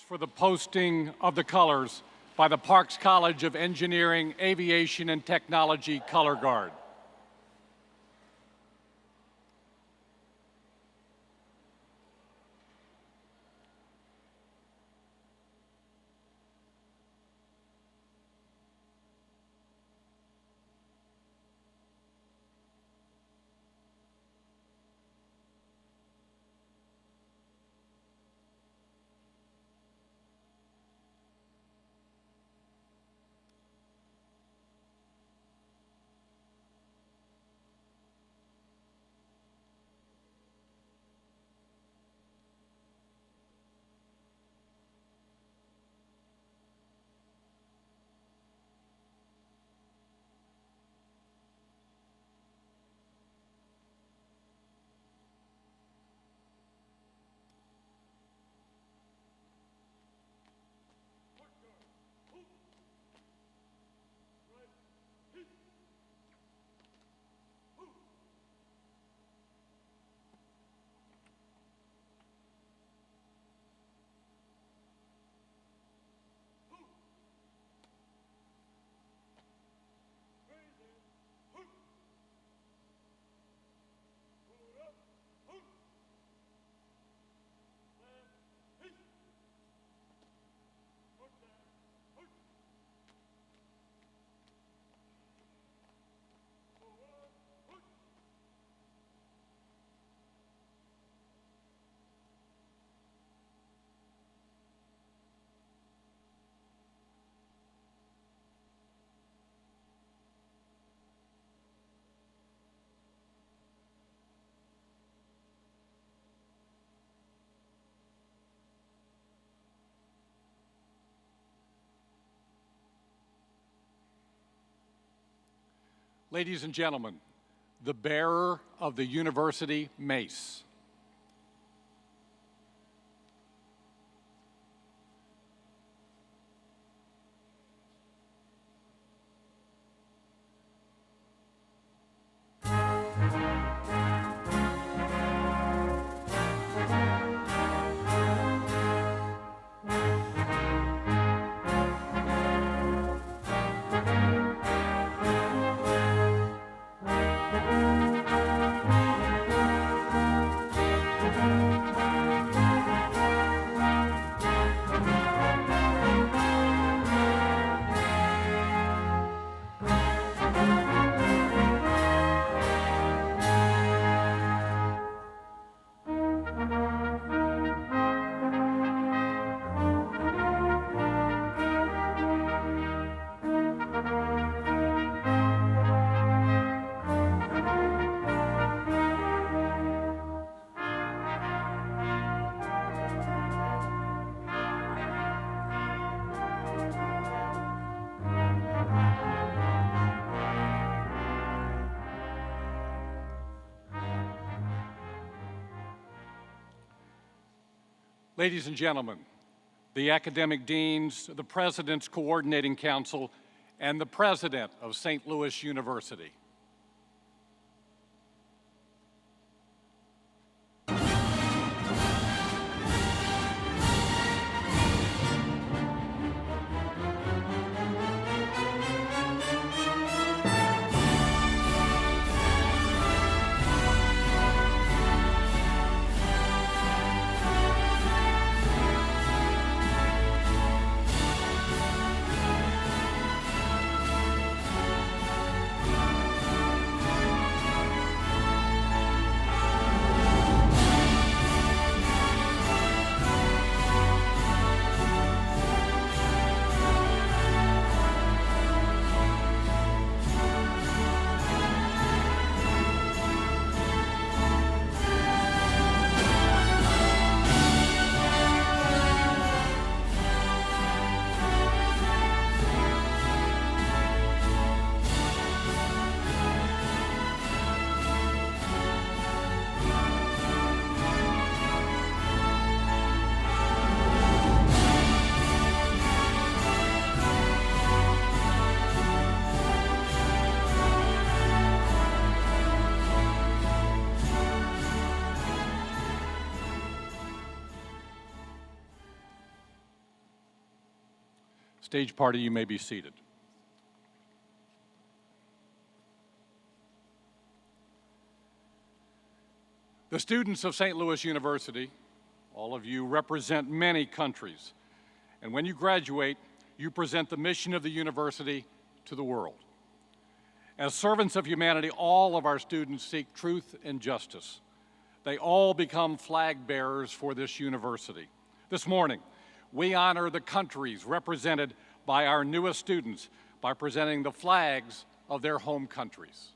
for the posting of the colors by the Parks College of Engineering, Aviation, and Technology Color Guard. Ladies and gentlemen, the bearer of the University Mace. Ladies and gentlemen, the academic deans, the President's Coordinating Council, and the President of St. Louis University. Stage party, you may be seated. The students of St. Louis University, all of you represent many countries, and when you graduate, you present the mission of the university to the world. As servants of humanity, all of our students seek truth and justice. They all become flag bearers for this university. This morning, we honor the countries represented by our newest students by presenting the flags of their home countries.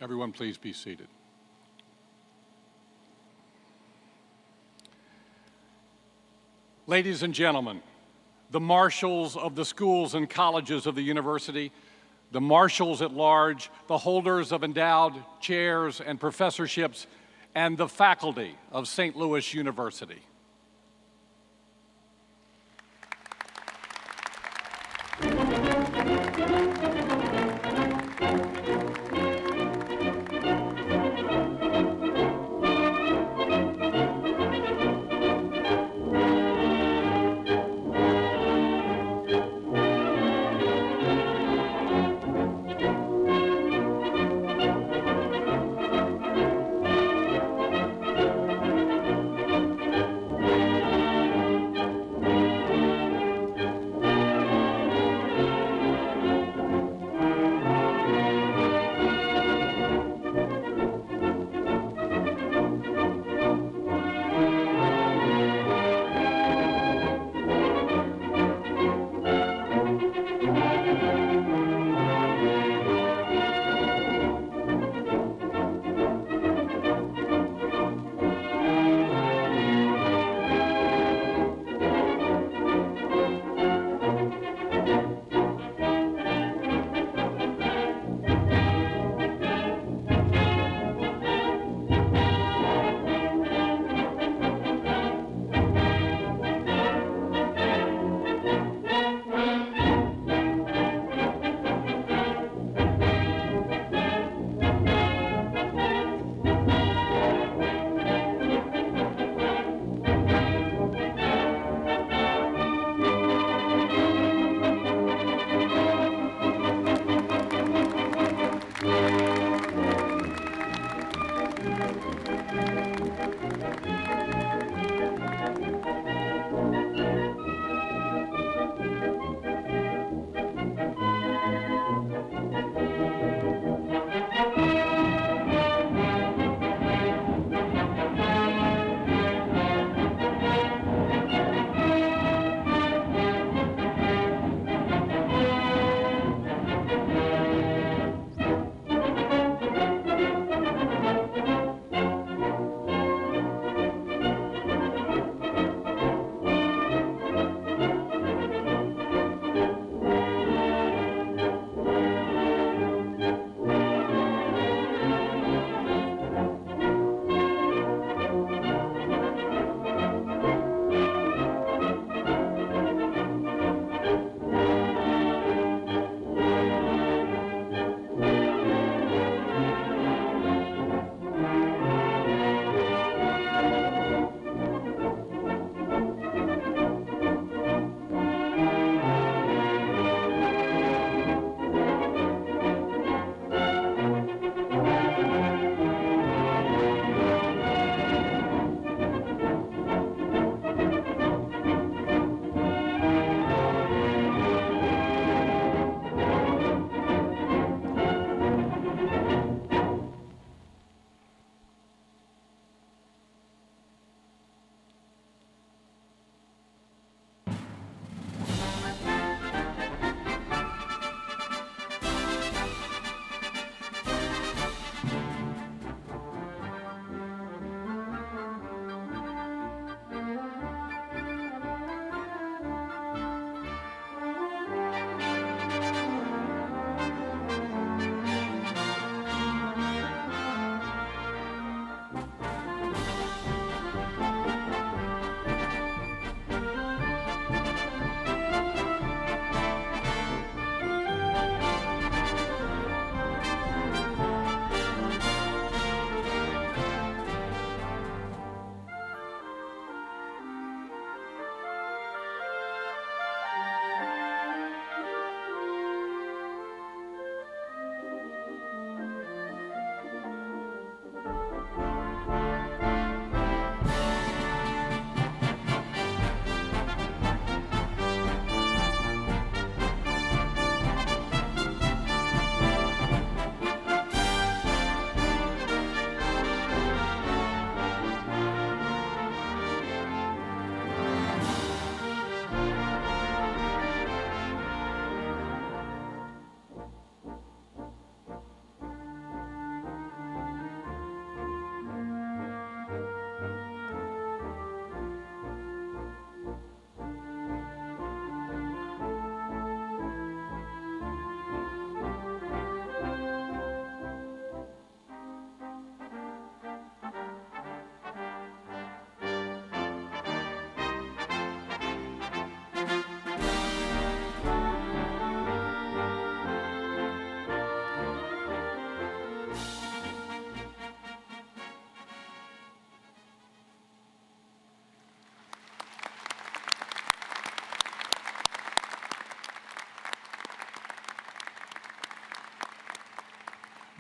Everyone, please be seated. Ladies and gentlemen, the marshals of the schools and colleges of the university, the marshals at large, the holders of endowed chairs and professorships, and the faculty of St. Louis University.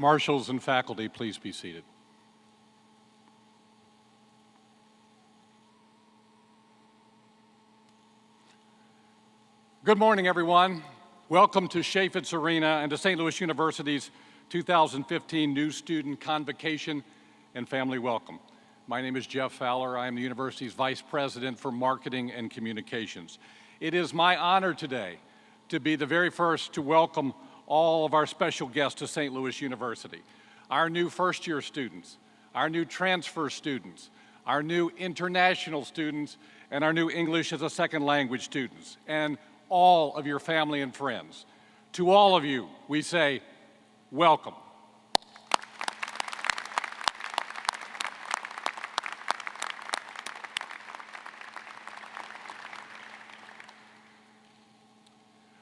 Marshals and faculty, please be seated. Good morning, everyone. Welcome to Chaffetz Arena and to St. Louis University's 2015 New Student Convocation and Family Welcome. My name is Jeff Fowler. I am the university's Vice President for Marketing and Communications. It is my honor today to be the very first to welcome all of our special guests to St. Louis University, our new first-year students, our new transfer students, our new international students, and our new English as a second language students, and all of your family and friends. To all of you, we say, welcome.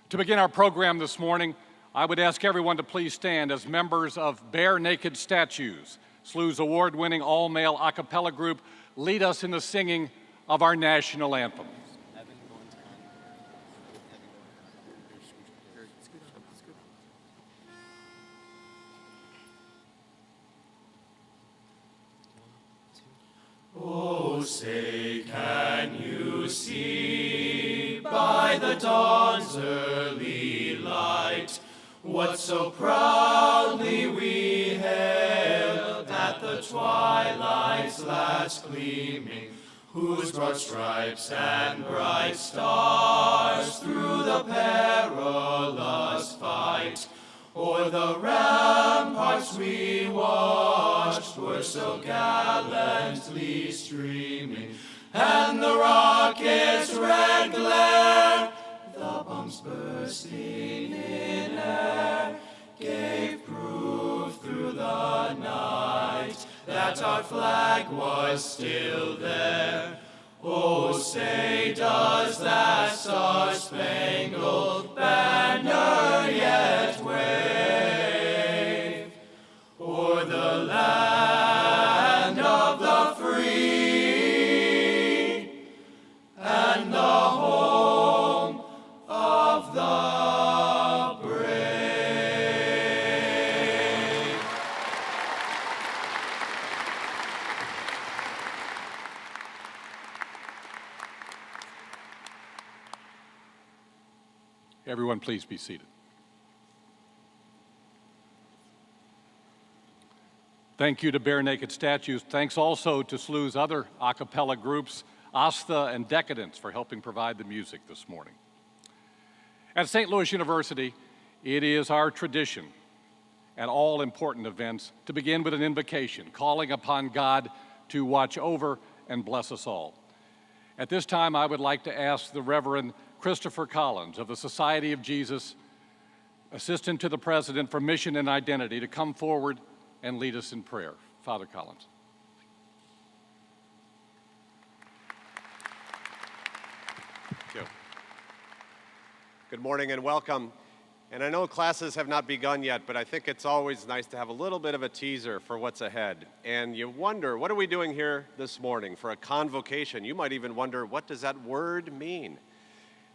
To begin our program this morning, I would ask everyone to please stand as members of Bare Naked Statues, SLU's award-winning all-male a cappella group, lead us in the singing of our national anthem. Oh, say, can you see by the dawn's early light what so proudly we hailed at the twilight's last gleaming, whose broad stripes and bright stars through the perilous fight o'er the ramparts we watched were so gallantly streaming, and the rocket's red glare, the bombs bursting in air, gave proof through the night that our flag was still there. Oh, say, does that star-spangled banner yet wave o'er the land of the free and the home of the brave? Everyone, please be seated. Thank you to Bare Naked Statues. Thanks also to SLU's other a cappella groups, Asta and Decadence, for helping provide the music this morning. At St. Louis University, it is our tradition at all important events to begin with an invocation, calling upon God to watch over and bless us all. At this time, I would like to ask the Reverend Christopher Collins of the Society of Jesus, Assistant to the President for Mission and Identity, to come forward and lead us in prayer. Father Collins. Thank you. Good morning and welcome. And I know classes have not begun yet, but I think it's always nice to have a little bit of a teaser for what's ahead. And you wonder, what are we doing here this morning for a convocation? You might even wonder, what does that word mean?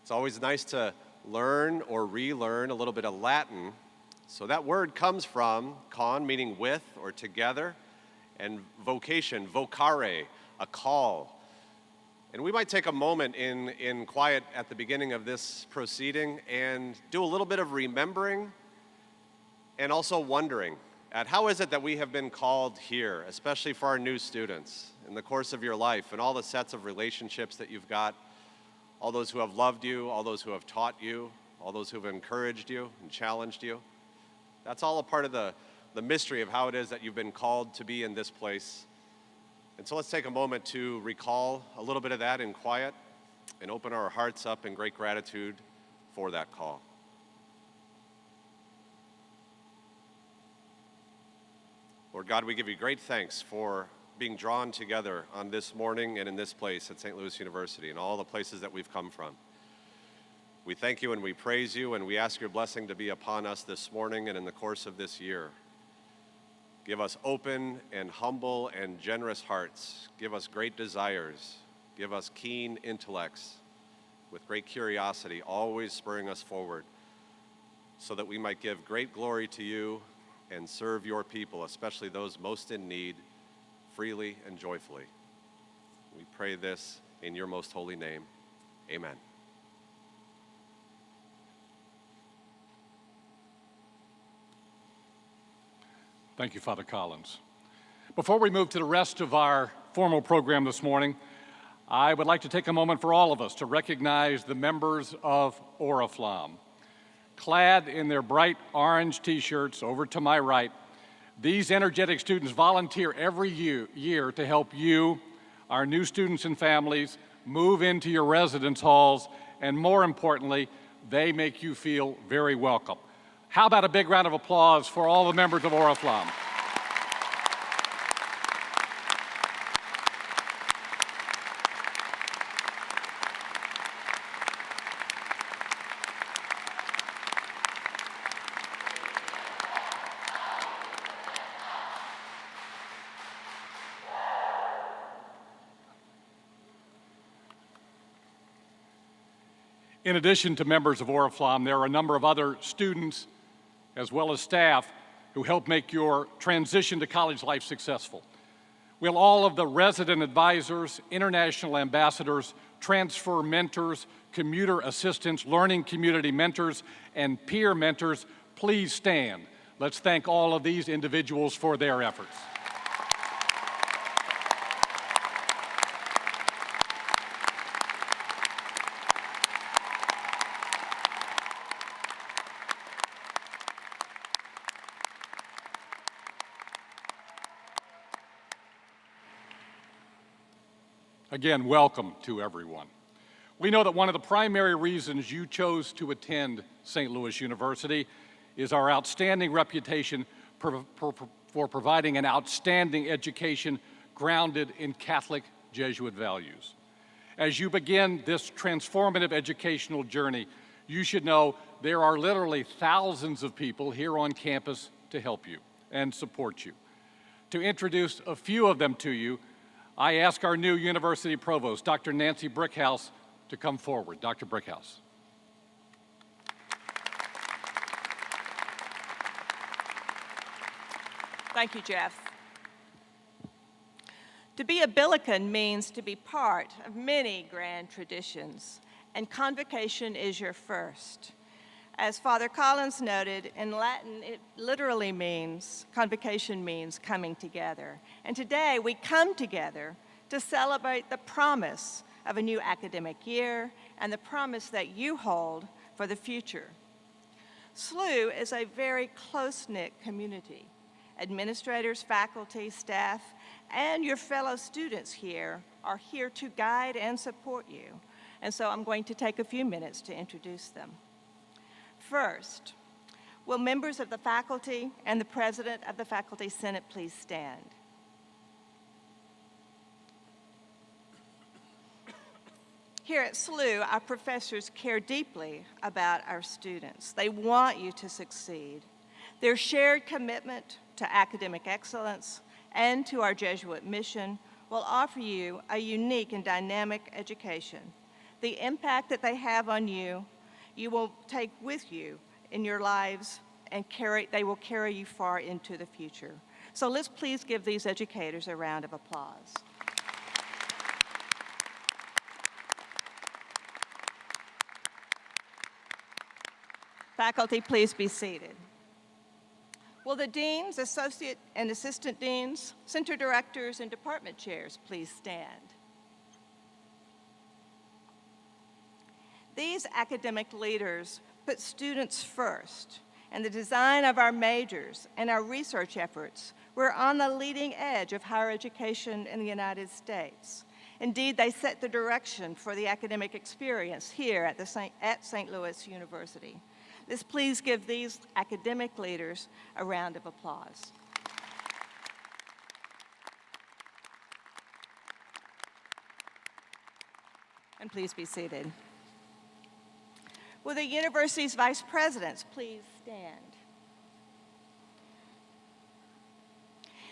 It's always nice to learn or relearn a little bit of Latin. So that word comes from con, meaning with or together, and vocation, vocare, a call. And we might take a moment in quiet at the beginning of this proceeding and do a little bit of remembering and also wondering at how is it that we have been called here, especially for our new students in the course of your life and all the sets of relationships that you've got, all those who have loved you, all those who have taught you, all those who have encouraged you and challenged you. That's all a part of the mystery of how it is that you've been called to be in this place. And so let's take a moment to recall a little bit of that in quiet and open our hearts up in great gratitude for that call. Lord God, we give you great thanks for being drawn together on this morning and in this place at St. Louis University and all the places that we've come from. We thank you and we praise you and we ask your blessing to be upon us this morning and in the course of this year. Give us open and humble and generous hearts. Give us great desires. Give us keen intellects with great curiosity, always spurring us forward so that we might give great glory to you and serve your people, especially those most in need, freely and joyfully. We pray this in your most holy name. Amen. Thank you, Father Collins. Before we move to the rest of our formal program this morning, I would like to take a moment for all of us to recognize the members of Oriflamme. Clad in their bright orange t-shirts over to my right, these energetic students volunteer every year to help you, our new students and families, move into your residence halls, and more importantly, they make you feel very welcome. How about a big round of applause for all the members of Oriflamme? In addition to members of Oriflamme, there are a number of other students as well as staff who help make your transition to college life successful. Will all of the resident advisors, international ambassadors, transfer mentors, commuter assistants, learning community mentors, and peer mentors please stand? Let's thank all of these individuals for their efforts. Again, welcome to everyone. We know that one of the primary reasons you chose to attend St. Louis University is our outstanding reputation for providing an outstanding education grounded in Catholic Jesuit values. As you begin this transformative educational journey, you should know there are literally thousands of people here on campus to help you and support you. To introduce a few of them to you, I ask our new University Provost, Dr. Nancy Brickhouse, to come forward. Dr. Brickhouse. Thank you, Jeff. To be a Billiken means to be part of many grand traditions, and Convocation is your first. As Father Collins noted, in Latin, it literally means, Convocation means coming together. And today, we come together to celebrate the promise of a new academic year and the promise that you hold for the future. SLU is a very close-knit community. Administrators, faculty, staff, and your fellow students here are here to guide and support you. And so I'm going to take a few minutes to introduce them. First, will members of the faculty and the President of the Faculty Senate please stand? Here at SLU, our professors care deeply about our students. They want you to succeed. Their shared commitment to academic excellence and to our Jesuit mission will offer you a unique and dynamic education. The impact that they have on you, you will take with you in your lives, and they will carry you far into the future. So let's please give these educators a round of applause. Faculty, please be seated. Will the deans, associate and assistant deans, center directors, and department chairs please stand? These academic leaders put students first. In the design of our majors and our research efforts, we're on the leading edge of higher education in the United States. Indeed, they set the direction for the academic experience here at St. Louis University. Let's please give these academic leaders a round of applause. And please be seated. Will the university's vice presidents please stand?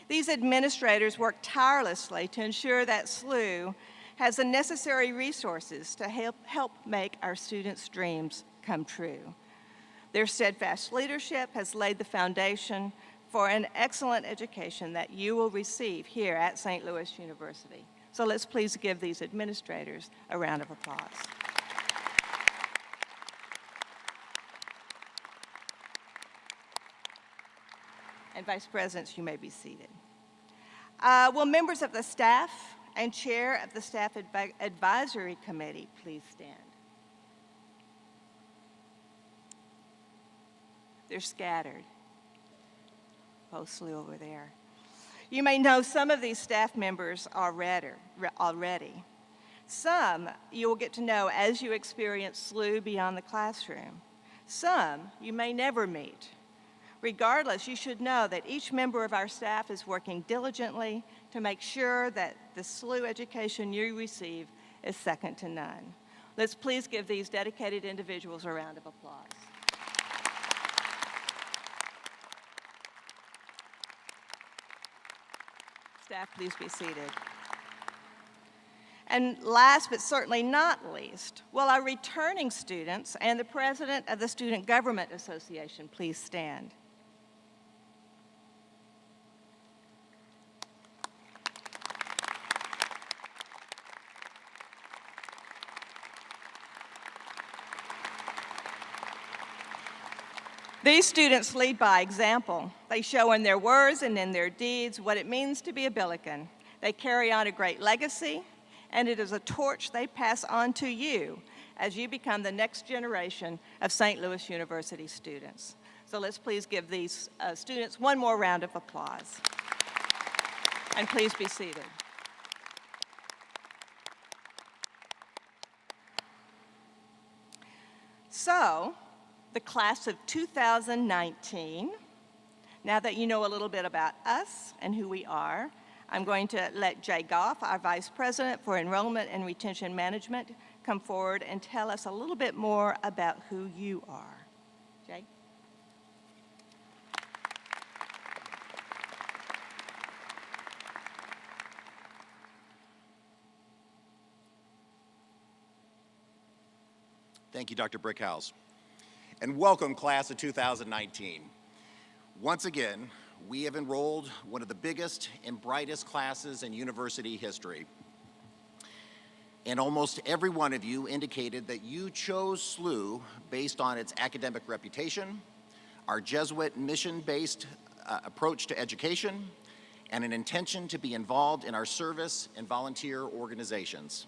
These administrators work tirelessly to ensure that SLU has the necessary resources to help make our students' dreams come true. Their steadfast leadership has laid the foundation for an excellent education that you will receive here at St. Louis University. So let's please give these administrators a round of applause. And Vice Presidents, you may be seated. Will members of the staff and Chair of the Staff Advisory Committee please stand? They're scattered, mostly over there. You may know some of these staff members already. Some you will get to know as you experience SLU beyond the classroom. Some you may never meet. Regardless, you should know that each member of our staff is working diligently to make sure that the SLU education you receive is second to none. Let's please give these dedicated individuals a round of applause. Staff, please be seated. And last but certainly not least, will our returning students and the President of the Student Government Association please stand? These students lead by example. They show in their words and in their deeds what it means to be a Billiken. They carry on a great legacy, and it is a torch they pass on to you as you become the next generation of St. Louis University students. So let's please give these students one more round of applause. And please be seated. So, the class of 2019, now that you know a little bit about us and who we are, I'm going to let Jay Goff, our Vice President for Enrollment and Retention Management, come forward and tell us a little bit more about who you are. Jay? Thank you, Dr. Brickhouse. And welcome, class of 2019. Once again, we have enrolled one of the biggest and brightest classes in university history. And almost every one of you indicated that you chose SLU based on its academic reputation, our Jesuit mission-based approach to education, and an intention to be involved in our service and volunteer organizations.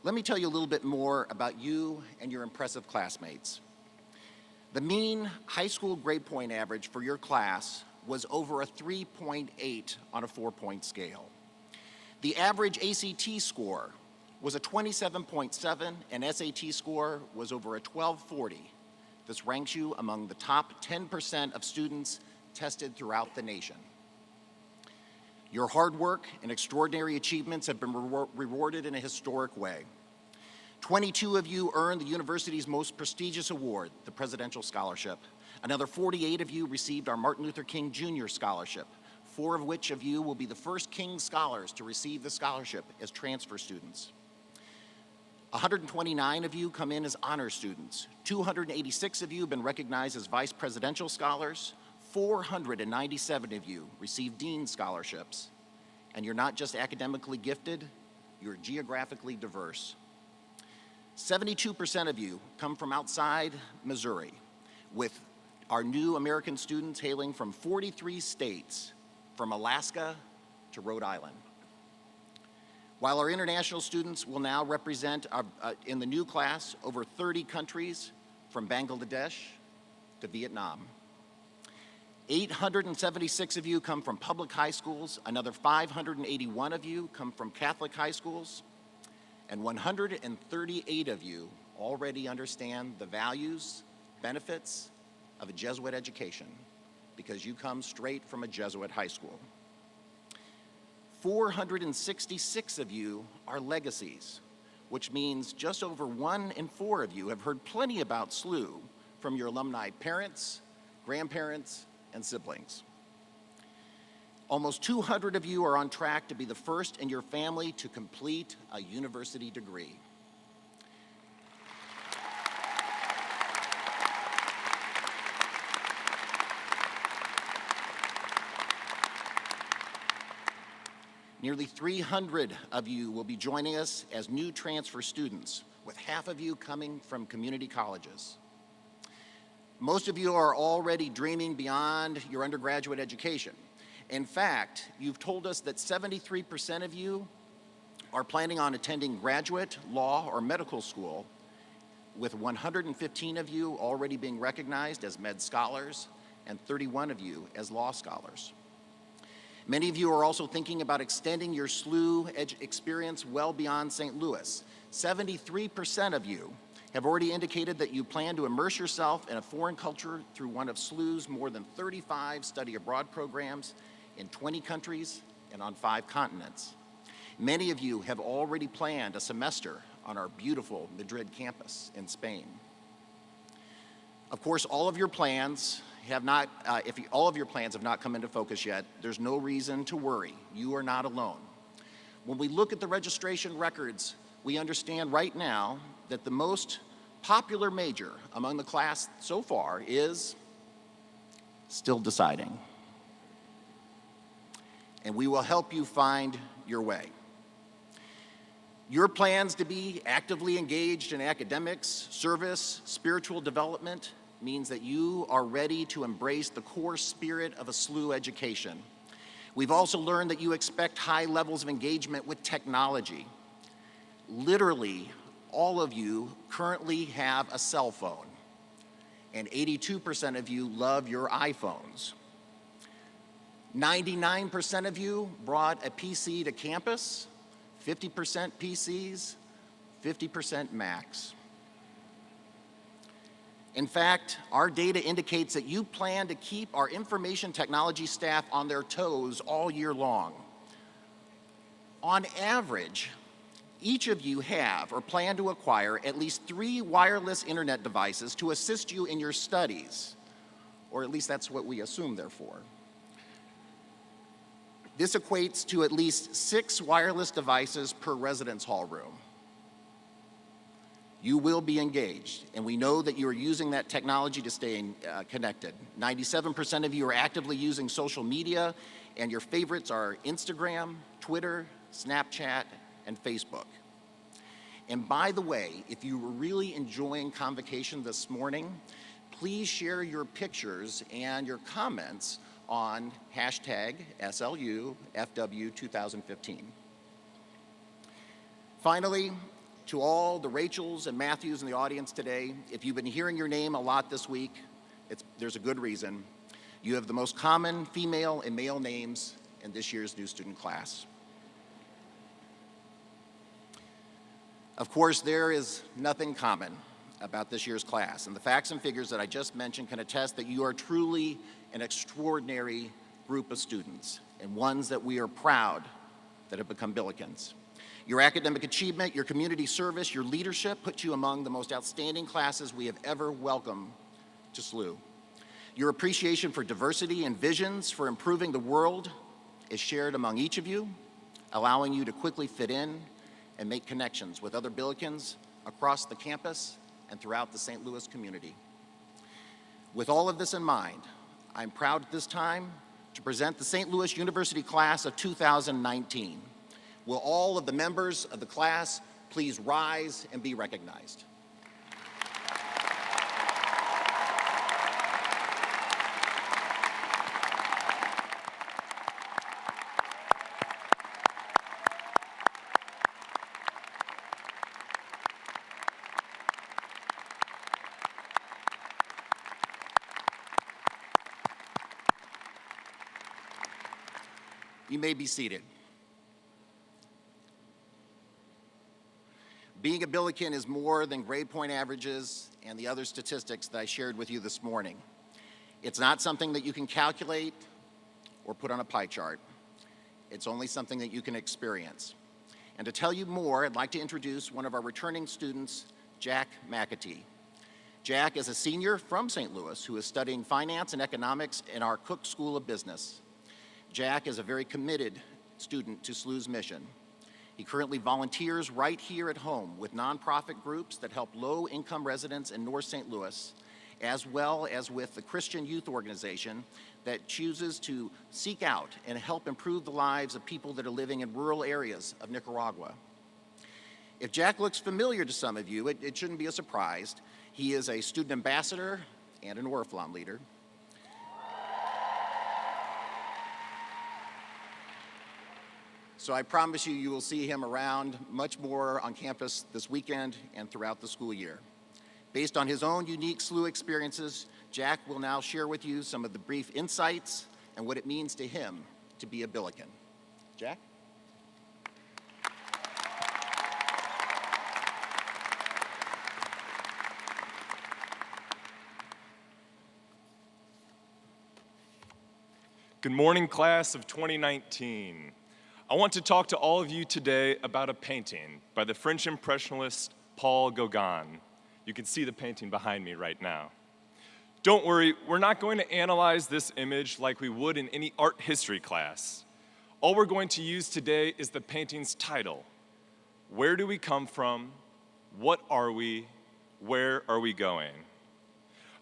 Let me tell you a little bit more about you and your impressive classmates. The mean high school grade point average for your class was over a 3.8 on a 4-point scale. The average ACT score was a 27.7 and SAT score was over a 1240. This ranks you among the top 10% of students tested throughout the nation. Your hard work and extraordinary achievements have been rewarded in a historic way. 22 of you earned the university's most prestigious award, the Presidential Scholarship. Another 48 of you received our Martin Luther King Jr. Scholarship, 4 of which of you will be the first King Scholars to receive the scholarship as transfer students. 129 of you come in as honor students. 286 of you have been recognized as Vice Presidential Scholars. 497 of you received Dean Scholarships. And you're not just academically gifted, you're geographically diverse. 72% of you come from outside Missouri, with our new American students hailing from 43 states, from Alaska to Rhode Island. While our international students will now represent, in the new class, over 30 countries, from Bangladesh to Vietnam. 876 of you come from public high schools, another 581 of you come from Catholic high schools, and 138 of you already understand the values, benefits of a Jesuit education because you come straight from a Jesuit high school. 466 of you are legacies, which means just over 1 in 4 of you have heard plenty about SLU from your alumni parents, grandparents, and siblings. Almost 200 of you are on track to be the first in your family to complete a university degree. Nearly 300 of you will be joining us as new transfer students, with half of you coming from community colleges. Most of you are already dreaming beyond your undergraduate education. In fact, you've told us that 73% of you are planning on attending graduate, law, or medical school, with 115 of you already being recognized as med scholars and 31 of you as law scholars. Many of you are also thinking about extending your SLU experience well beyond St. Louis. 73% of you have already indicated that you plan to immerse yourself in a foreign culture through one of SLU's more than 35 study abroad programs in 20 countries and on 5 continents. Many of you have already planned a semester on our beautiful Madrid campus in Spain. Of course, all of your plans have not, all of your plans have not come into focus yet, there's no reason to worry. You are not alone. When we look at the registration records, we understand right now that the most popular major among the class so far is still deciding. And we will help you find your way. Your plans to be actively engaged in academics, service, spiritual development means that you are ready to embrace the core spirit of a SLU education. We've also learned that you expect high levels of engagement with technology. Literally, all of you currently have a cell phone, and 82% of you love your iPhones. 99% of you brought a PC to campus, 50% PCs, 50% Macs. In fact, our data indicates that you plan to keep our information technology staff on their toes all year long. On average, each of you have or plan to acquire at least 3 wireless internet devices to assist you in your studies, or at least that's what we assume they're for. This equates to at least 6 wireless devices per residence hall room. You will be engaged, and we know that you are using that technology to stay connected. 97% of you are actively using social media, and your favorites are Instagram, Twitter, Snapchat, and Facebook. And by the way, if you were really enjoying Convocation this morning, please share your pictures and your comments on hashtag SLUFW2015. Finally, to all the Rachels and Matthews in the audience today, if you've been hearing your name a lot this week, there's a good reason. You have the most common female and male names in this year's new student class. Of course, there is nothing common about this year's class, and the facts and figures that I just mentioned can attest that you are truly an extraordinary group of students, and ones that we are proud that have become Billikens. Your academic achievement, your community service, your leadership put you among the most outstanding classes we have ever welcomed to SLU. Your appreciation for diversity and visions for improving the world is shared among each of you, allowing you to quickly fit in and make connections with other Billikens across the campus and throughout the St. Louis community. With all of this in mind, I'm proud at this time to present the St. Louis University class of 2019. Will all of the members of the class please rise and be recognized? You may be seated. Being a Billiken is more than grade point averages and the other statistics that I shared with you this morning. It's not something that you can calculate or put on a pie chart. It's only something that you can experience. And to tell you more, I'd like to introduce one of our returning students, Jack McAtee. Jack is a senior from St. Louis who is studying finance and economics in our Cook School of Business. Jack is a very committed student to SLU's mission. He currently volunteers right here at home with nonprofit groups that help low-income residents in North St. Louis, as well as with the Christian youth organization that chooses to seek out and help improve the lives of people that are living in rural areas of Nicaragua. If Jack looks familiar to some of you, it shouldn't be a surprise. He is a student ambassador and an Oriflamme leader. So I promise you, you will see him around much more on campus this weekend and throughout the school year. Based on his own unique SLU experiences, Jack will now share with you some of the brief insights and what it means to him to be a Billiken. Jack? Good morning, class of 2019. I want to talk to all of you today about a painting by the French Impressionist Paul Gauguin. You can see the painting behind me right now. Don't worry, we're not going to analyze this image like we would in any art history class. All we're going to use today is the painting's title. Where do we come from? What are we? Where are we going?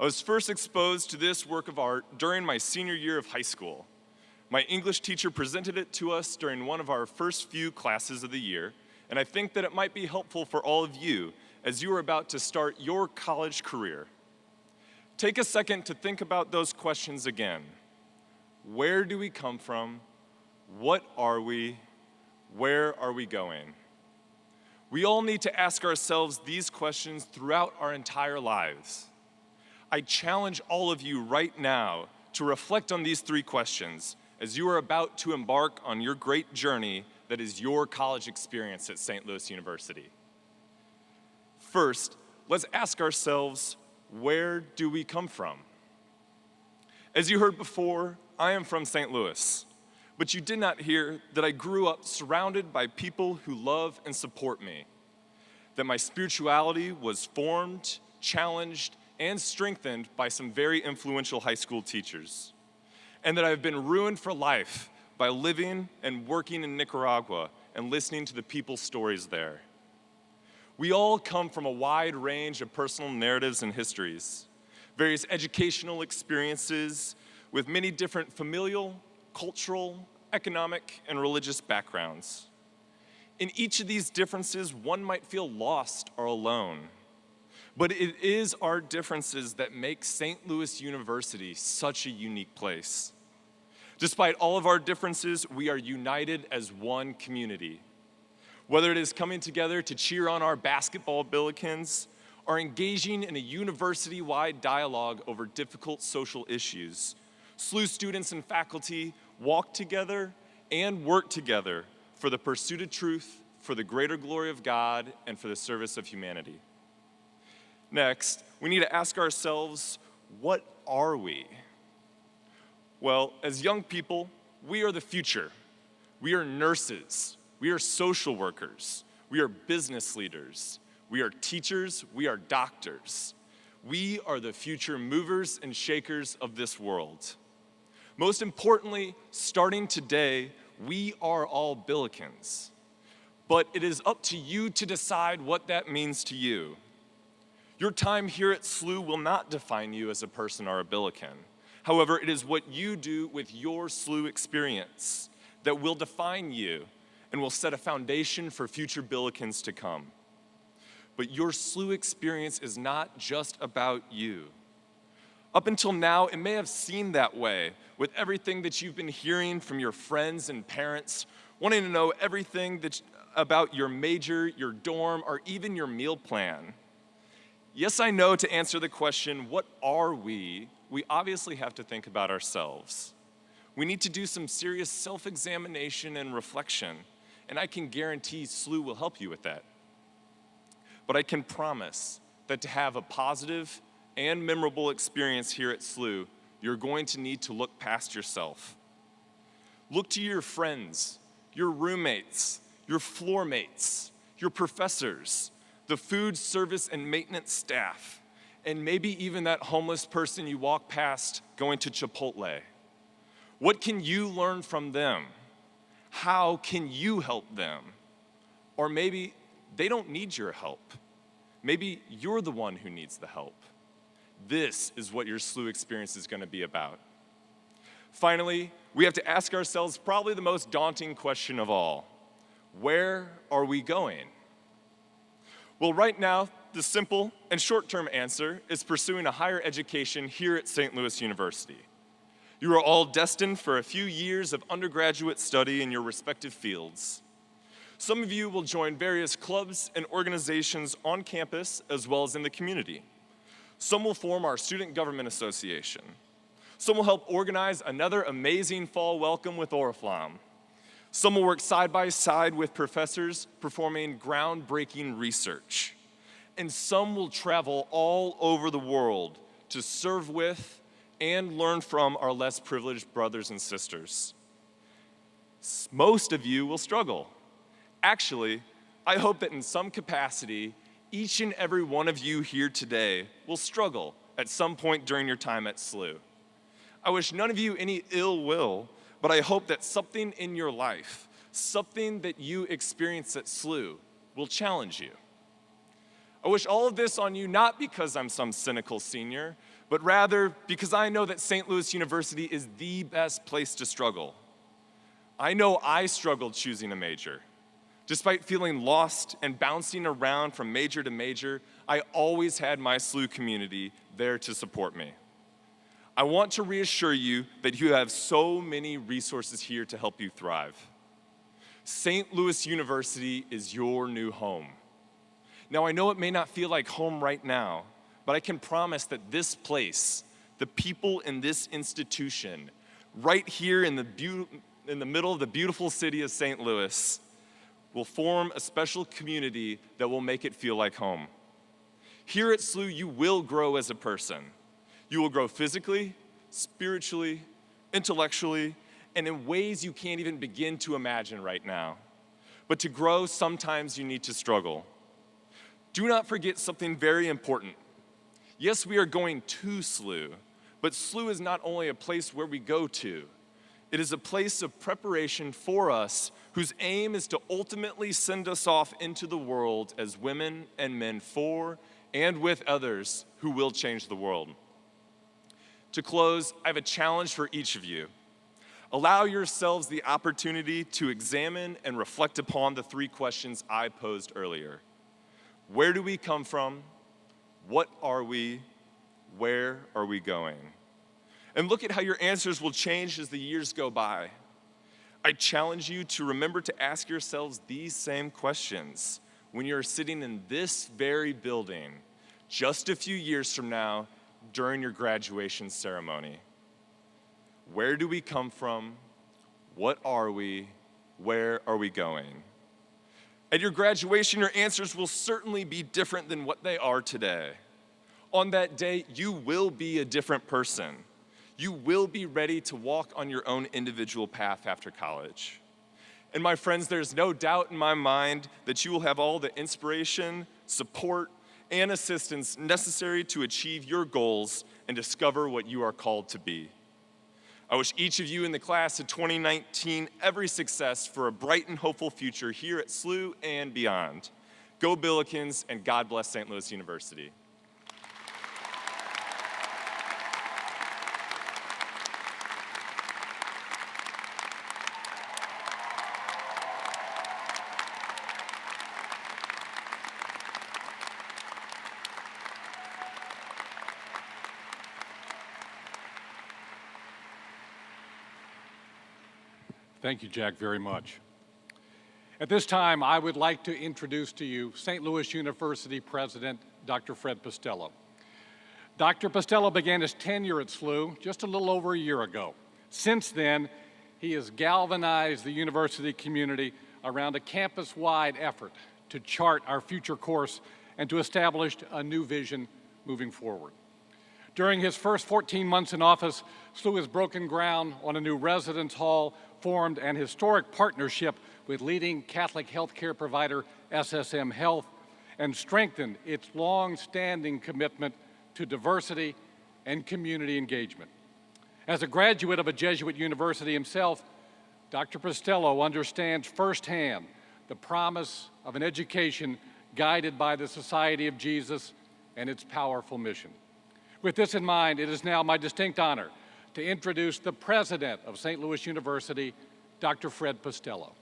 I was first exposed to this work of art during my senior year of high school. My English teacher presented it to us during one of our first few classes of the year, and I think that it might be helpful for all of you as you are about to start your college career. Take a second to think about those questions again. Where do we come from? What are we? Where are we going? We all need to ask ourselves these questions throughout our entire lives. I challenge all of you right now to reflect on these three questions as you are about to embark on your great journey that is your college experience at St. Louis University. First, let's ask ourselves, where do we come from? As you heard before, I am from St. Louis, but you did not hear that I grew up surrounded by people who love and support me, that my spirituality was formed, challenged, and strengthened by some very influential high school teachers, and that I've been ruined for life by living and working in Nicaragua and listening to the people's stories there. We all come from a wide range of personal narratives and histories, various educational experiences with many different familial, cultural, economic, and religious backgrounds. In each of these differences, one might feel lost or alone. But it is our differences that make St. Louis University such a unique place. Despite all of our differences, we are united as one community. Whether it is coming together to cheer on our basketball Billikens or engaging in a university-wide dialogue over difficult social issues, SLU students and faculty walk together and work together for the pursuit of truth, for the greater glory of God, and for the service of humanity. Next, we need to ask ourselves, what are we? Well, as young people, we are the future. We are nurses. We are social workers. We are business leaders. We are teachers. We are doctors. We are the future movers and shakers of this world. Most importantly, starting today, we are all Billikens. But it is up to you to decide what that means to you. Your time here at SLU will not define you as a person or a Billiken. However, it is what you do with your SLU experience that will define you and will set a foundation for future Billikens to come. But your SLU experience is not just about you. Up until now, it may have seemed that way with everything that you've been hearing from your friends and parents, wanting to know everything about your major, your dorm, or even your meal plan. Yes, I know to answer the question, what are we obviously have to think about ourselves. We need to do some serious self-examination and reflection, and I can guarantee SLU will help you with that. But I can promise that to have a positive and memorable experience here at SLU, you're going to need to look past yourself. Look to your friends, your roommates, your floor mates, your professors, the food service and maintenance staff, and maybe even that homeless person you walk past going to Chipotle. What can you learn from them? How can you help them? Or maybe they don't need your help. Maybe you're the one who needs the help. This is what your SLU experience is going to be about. Finally, we have to ask ourselves probably the most daunting question of all. Where are we going? Well, right now, the simple and short-term answer is pursuing a higher education here at St. Louis University. You are all destined for a few years of undergraduate study in your respective fields. Some of you will join various clubs and organizations on campus as well as in the community. Some will form our Student Government Association. Some will help organize another amazing fall welcome with Oriflamme. Some will work side by side with professors performing groundbreaking research. And some will travel all over the world to serve with and learn from our less privileged brothers and sisters. Most of you will struggle. Actually, I hope that in some capacity, each and every one of you here today will struggle at some point during your time at SLU. I wish none of you any ill will, but I hope that something in your life, something that you experience at SLU, will challenge you. I wish all of this on you not because I'm some cynical senior, but rather because I know that St. Louis University is the best place to struggle. I know I struggled choosing a major. Despite feeling lost and bouncing around from major to major, I always had my SLU community there to support me. I want to reassure you that you have so many resources here to help you thrive. St. Louis University is your new home. Now, I know it may not feel like home right now, but I can promise that this place, the people in this institution, right here in the middle of the beautiful city of St. Louis, will form a special community that will make it feel like home. Here at SLU, you will grow as a person. You will grow physically, spiritually, intellectually, and in ways you can't even begin to imagine right now. But to grow, sometimes you need to struggle. Do not forget something very important. Yes, we are going to SLU, but SLU is not only a place where we go to. It is a place of preparation for us whose aim is to ultimately send us off into the world as women and men for and with others who will change the world. To close, I have a challenge for each of you. Allow yourselves the opportunity to examine and reflect upon the three questions I posed earlier. Where do we come from? What are we? Where are we going? And look at how your answers will change as the years go by. I challenge you to remember to ask yourselves these same questions when you're sitting in this very building just a few years from now during your graduation ceremony. Where do we come from? What are we? Where are we going? At your graduation, your answers will certainly be different than what they are today. On that day, you will be a different person. You will be ready to walk on your own individual path after college. And my friends, there's no doubt in my mind that you will have all the inspiration, support, and assistance necessary to achieve your goals and discover what you are called to be. I wish each of you in the class of 2019 every success for a bright and hopeful future here at SLU and beyond. Go Billikens, and God bless St. Louis University. Thank you, Jack, very much. At this time, I would like to introduce to you St. Louis University President, Dr. Fred Pestello. Dr. Pestello began his tenure at SLU just a little over a year ago. Since then, he has galvanized the university community around a campus-wide effort to chart our future course and to establish a new vision moving forward. During his first 14 months in office, SLU has broken ground on a new residence hall, formed an historic partnership with leading Catholic healthcare provider SSM Health, and strengthened its long-standing commitment to diversity and community engagement. As a graduate of a Jesuit university himself, Dr. Pestello understands firsthand the promise of an education guided by the Society of Jesus and its powerful mission. With this in mind, it is now my distinct honor to introduce the president of St. Louis University, Dr. Fred Pestello.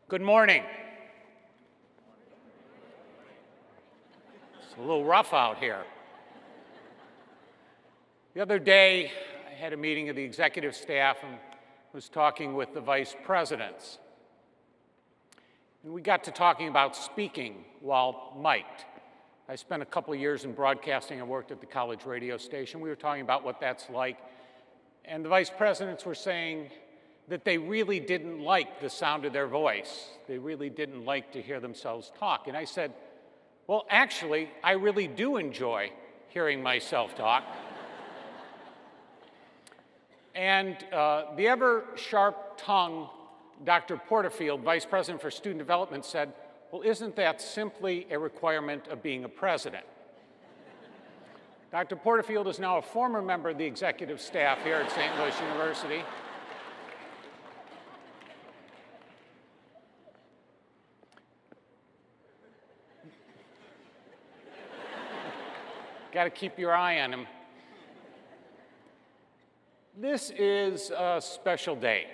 Good morning. It's a little rough out here. The other day, I had a meeting of the executive staff and was talking with the vice presidents. And we got to talking about speaking while mic'd. I spent a couple of years in broadcasting. I worked at the college radio station. We were talking about what that's like. And the vice presidents were saying that they really didn't like the sound of their voice. They really didn't like to hear themselves talk. And I said, well, actually, I really do enjoy hearing myself talk. And the ever-sharp-tongued Dr. Porterfield, Vice President for Student Development, said, well, isn't that simply a requirement of being a president? Dr. Porterfield is now a former member of the executive staff here at St. Louis University. Got to keep your eye on him. This is a special day.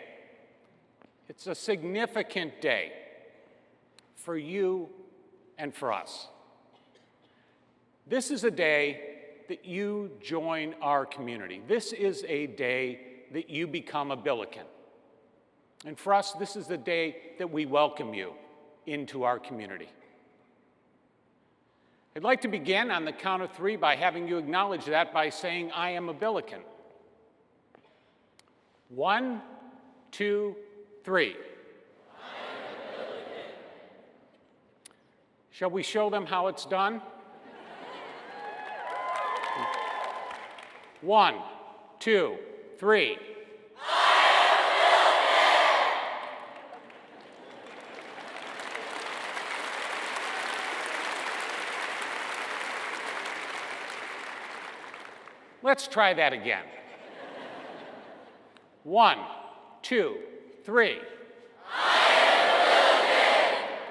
It's a significant day for you and for us. This is a day that you join our community. This is a day that you become a Billiken. And for us, this is the day that we welcome you into our community. I'd like to begin on the count of three by having you acknowledge that by saying, I am a Billiken. 1, 2, 3. Shall we show them how it's done? 1, 2, 3. Let's try that again. 1, 2, 3.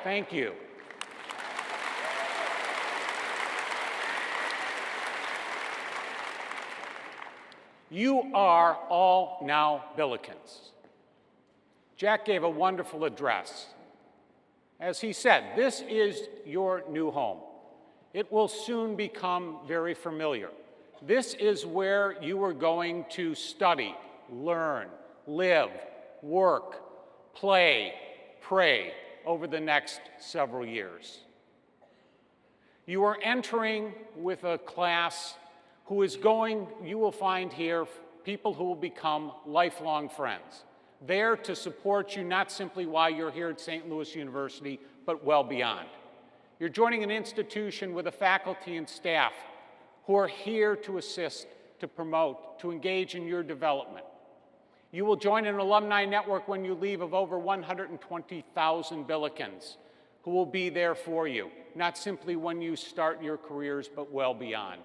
Thank you. You are all now Billikens. Jack gave a wonderful address. As he said, this is your new home. It will soon become very familiar. This is where you are going to study, learn, live, work, play, pray over the next several years. You are entering with a class who is going, you will find here, people who will become lifelong friends, there to support you not simply while you're here at St. Louis University, but well beyond. You're joining an institution with a faculty and staff who are here to assist, to promote, to engage in your development. You will join an alumni network when you leave of over 120,000 Billikens who will be there for you, not simply when you start your careers, but well beyond.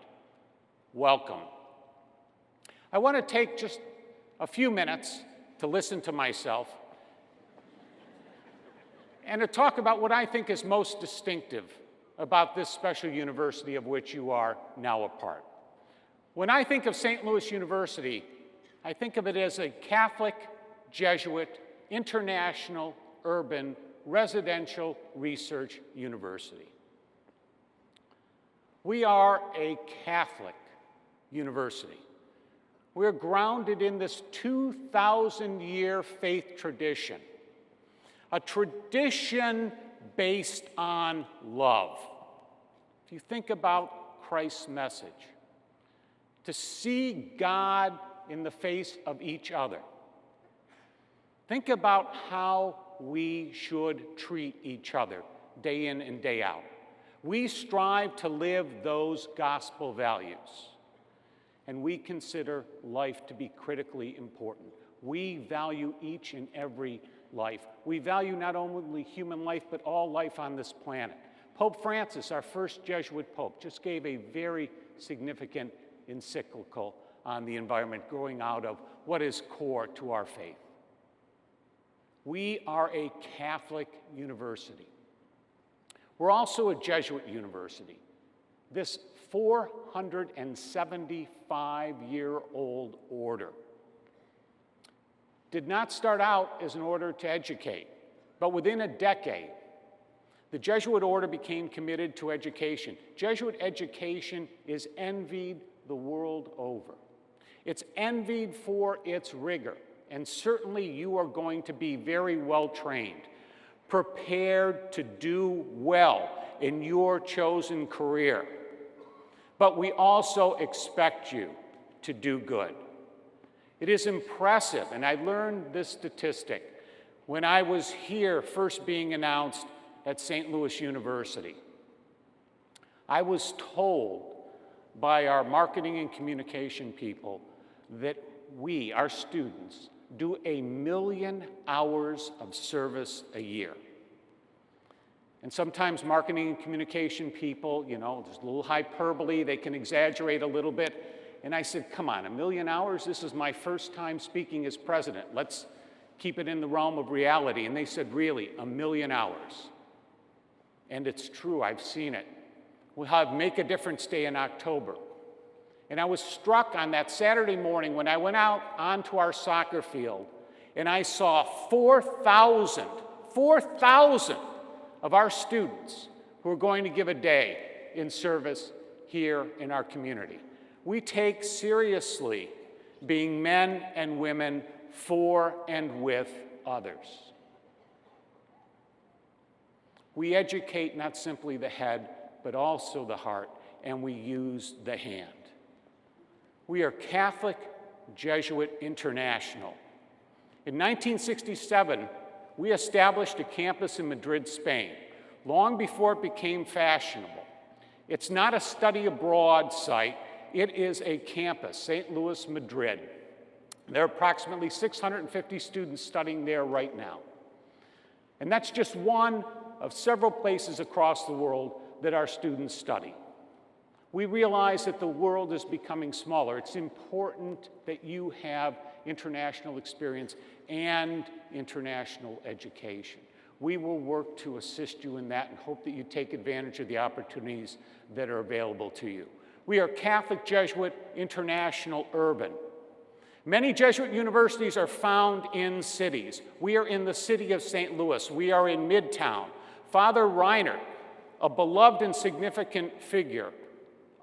Welcome. I want to take just a few minutes to listen to myself and to talk about what I think is most distinctive about this special university of which you are now a part. When I think of St. Louis University, I think of it as a Catholic, Jesuit, international, urban, residential research university. We are a Catholic university. We're grounded in this 2,000-year faith tradition, a tradition based on love. If you think about Christ's message, to see God in the face of each other. Think about how we should treat each other day in and day out. We strive to live those gospel values, and we consider life to be critically important. We value each and every life. We value not only human life, but all life on this planet. Pope Francis, our first Jesuit pope, just gave a very significant encyclical on the environment growing out of what is core to our faith. We are a Catholic university. We're also a Jesuit university. This 475-year-old order did not start out as an order to educate, but within a decade, the Jesuit order became committed to education. Jesuit education is envied the world over. It's envied for its rigor, and certainly you are going to be very well trained, prepared to do well in your chosen career. But we also expect you to do good. It is impressive, and I learned this statistic when I was here first being announced at St. Louis University. I was told by our marketing and communication people that we, our students, do 1 million hours of service a year. And sometimes marketing and communication people, you know, there's a little hyperbole, they can exaggerate a little bit. And I said, come on, 1 million hours? This is my first time speaking as president. Let's keep it in the realm of reality. And they said, really, 1 million hours. And it's true, I've seen it. We'll have Make a Difference Day in October. And I was struck on that Saturday morning when I went out onto our soccer field and I saw 4,000 of our students who are going to give a day in service here in our community. We take seriously being men and women for and with others. We educate not simply the head, but also the heart, and we use the hand. We are Catholic Jesuit International. In 1967, we established a campus in Madrid, Spain, long before it became fashionable. It's not a study abroad site, it is a campus, St. Louis, Madrid. There are approximately 650 students studying there right now. And that's just one of several places across the world that our students study. We realize that the world is becoming smaller. It's important that you have international experience and international education. We will work to assist you in that and hope that you take advantage of the opportunities that are available to you. We are Catholic Jesuit International Urban. Many Jesuit universities are found in cities. We are in the city of St. Louis. We are in Midtown. Father Reiner, a beloved and significant figure,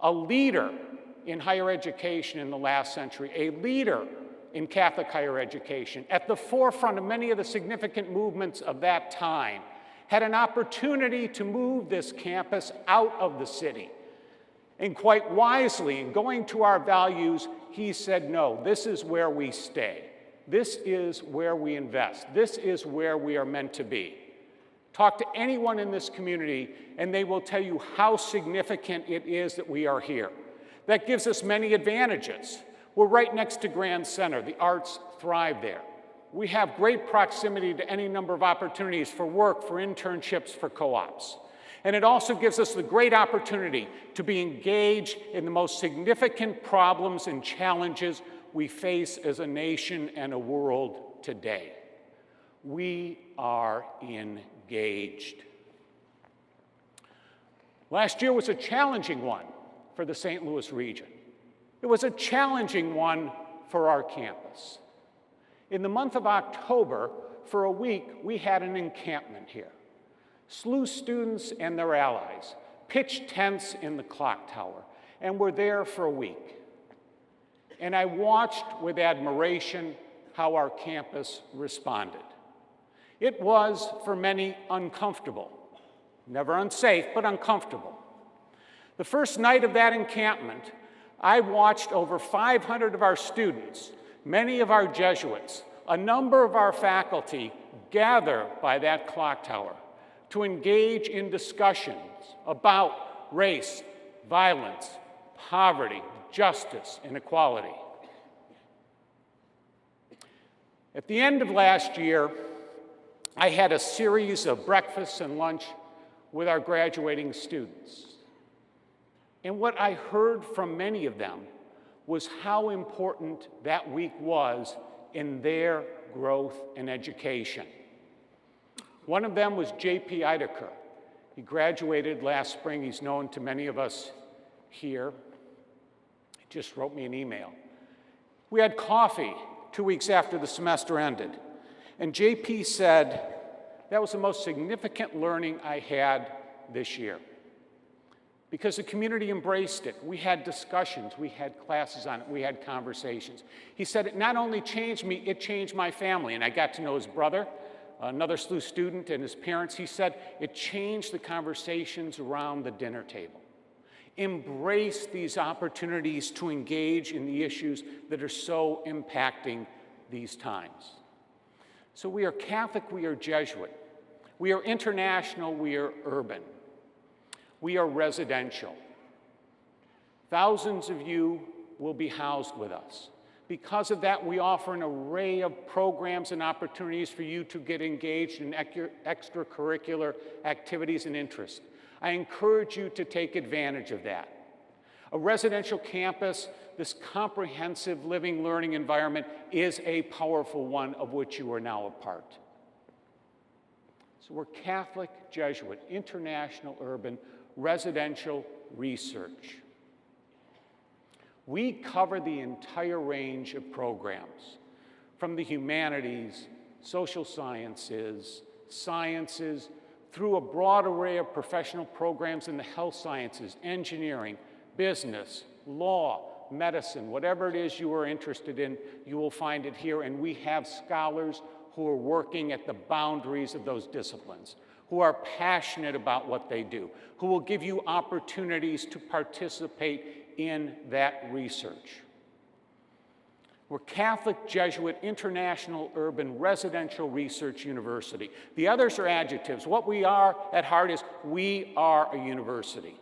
a leader in higher education in the last century, a leader in Catholic higher education, at the forefront of many of the significant movements of that time, had an opportunity to move this campus out of the city. And quite wisely, in going to our values, he said, no, this is where we stay. This is where we invest. This is where we are meant to be. Talk to anyone in this community, and they will tell you how significant it is that we are here. That gives us many advantages. We're right next to Grand Center. The arts thrive there. We have great proximity to any number of opportunities for work, for internships, for co-ops. And it also gives us the great opportunity to be engaged in the most significant problems and challenges we face as a nation and a world today. We are engaged. Last year was a challenging one for the St. Louis region. It was a challenging one for our campus. In the month of October, for a week, we had an encampment here. SLU students and their allies pitched tents in the clock tower and were there for a week. And I watched with admiration how our campus responded. It was, for many, uncomfortable. Never unsafe, but uncomfortable. The first night of that encampment, I watched over 500 of our students, many of our Jesuits, a number of our faculty gather by that clock tower to engage in discussions about race, violence, poverty, justice, and equality. At the end of last year, I had a series of breakfasts and lunch with our graduating students. And what I heard from many of them was how important that week was in their growth and education. One of them was J.P. Eidecker. He graduated last spring. He's known to many of us here. He just wrote me an email. We had coffee 2 weeks after the semester ended, and J.P. said, that was the most significant learning I had this year, because the community embraced it. We had discussions, we had classes on it, we had conversations. He said it not only changed me, it changed my family, and I got to know his brother, another SLU student, and his parents. He said it changed the conversations around the dinner table. Embrace these opportunities to engage in the issues that are so impacting these times. So we are Catholic, we are Jesuit. We are international, we are urban. We are residential. Thousands of you will be housed with us. Because of that, we offer an array of programs and opportunities for you to get engaged in extracurricular activities and interests. I encourage you to take advantage of that. A residential campus, this comprehensive living, learning environment, is a powerful one of which you are now a part. So we're Catholic, Jesuit, international, urban, residential, research. We cover the entire range of programs, from the humanities, social sciences, sciences, through a broad array of professional programs in the health sciences, engineering, business, law, medicine, whatever it is you are interested in, you will find it here. And we have scholars who are working at the boundaries of those disciplines, who are passionate about what they do, who will give you opportunities to participate in that research. We're Catholic, Jesuit, international, urban, residential research university. The others are adjectives. What we are at heart is we are a university.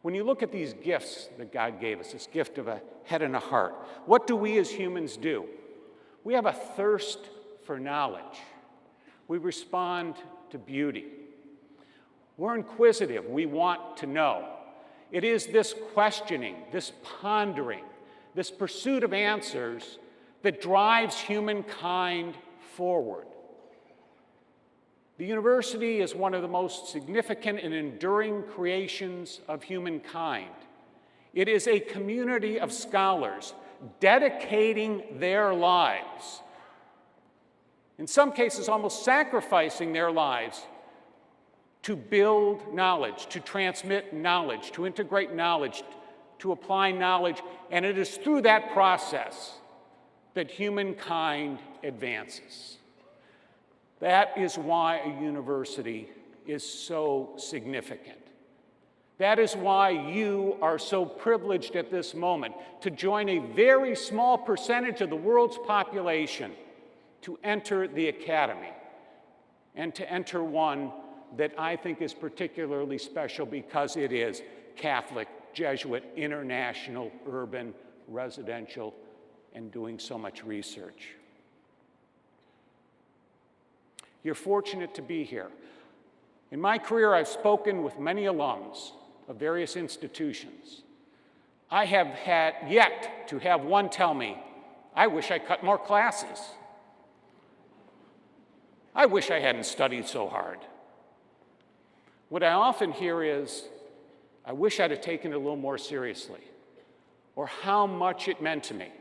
When you look at these gifts that God gave us, this gift of a head and a heart, what do we as humans do? We have a thirst for knowledge. We respond to beauty. We're inquisitive. We want to know. It is this questioning, this pondering, this pursuit of answers that drives humankind forward. The university is one of the most significant and enduring creations of humankind. It is a community of scholars dedicating their lives, in some cases almost sacrificing their lives, to build knowledge, to transmit knowledge, to integrate knowledge, to apply knowledge, and it is through that process that humankind advances. That is why a university is so significant. That is why you are so privileged at this moment to join a very small percentage of the world's population to enter the academy, and to enter one that I think is particularly special because it is Catholic, Jesuit, international, urban, residential, and doing so much research. You're fortunate to be here. In my career, I've spoken with many alums of various institutions. I have had yet to have one tell me, I wish I cut more classes. I wish I hadn't studied so hard. What I often hear is, I wish I'd have taken it a little more seriously, or how much it meant to me,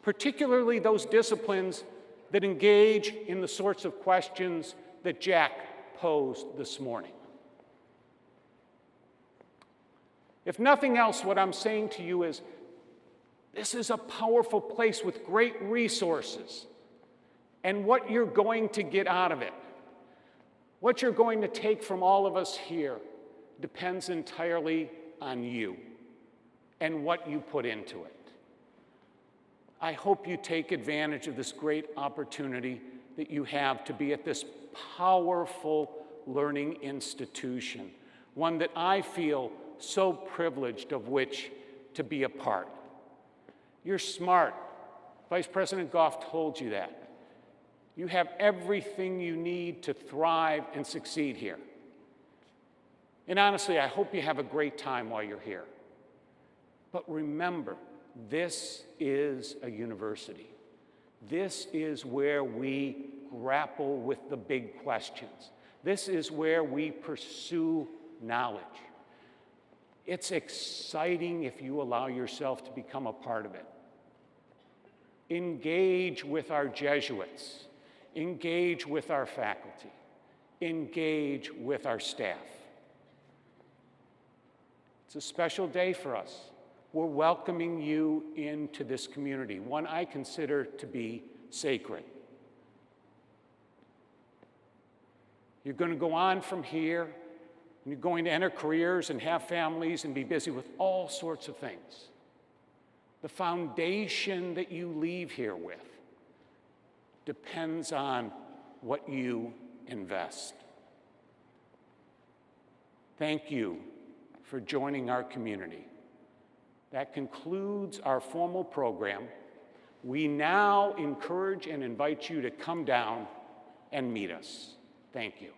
particularly those disciplines that engage in the sorts of questions that Jack posed this morning. If nothing else, what I'm saying to you is, this is a powerful place with great resources, and what you're going to get out of it, what you're going to take from all of us here, depends entirely on you and what you put into it. I hope you take advantage of this great opportunity that you have to be at this powerful learning institution, one that I feel so privileged of which to be a part. You're smart. Vice President Goff told you that. You have everything you need to thrive and succeed here. And honestly, I hope you have a great time while you're here. But remember, this is a university. This is where we grapple with the big questions. This is where we pursue knowledge. It's exciting if you allow yourself to become a part of it. Engage with our Jesuits. Engage with our faculty. Engage with our staff. It's a special day for us. We're welcoming you into this community, one I consider to be sacred. You're going to go on from here, and you're going to enter careers and have families and be busy with all sorts of things. The foundation that you leave here with depends on what you invest. Thank you for joining our community. That concludes our formal program. We now encourage and invite you to come down and meet us. Thank you.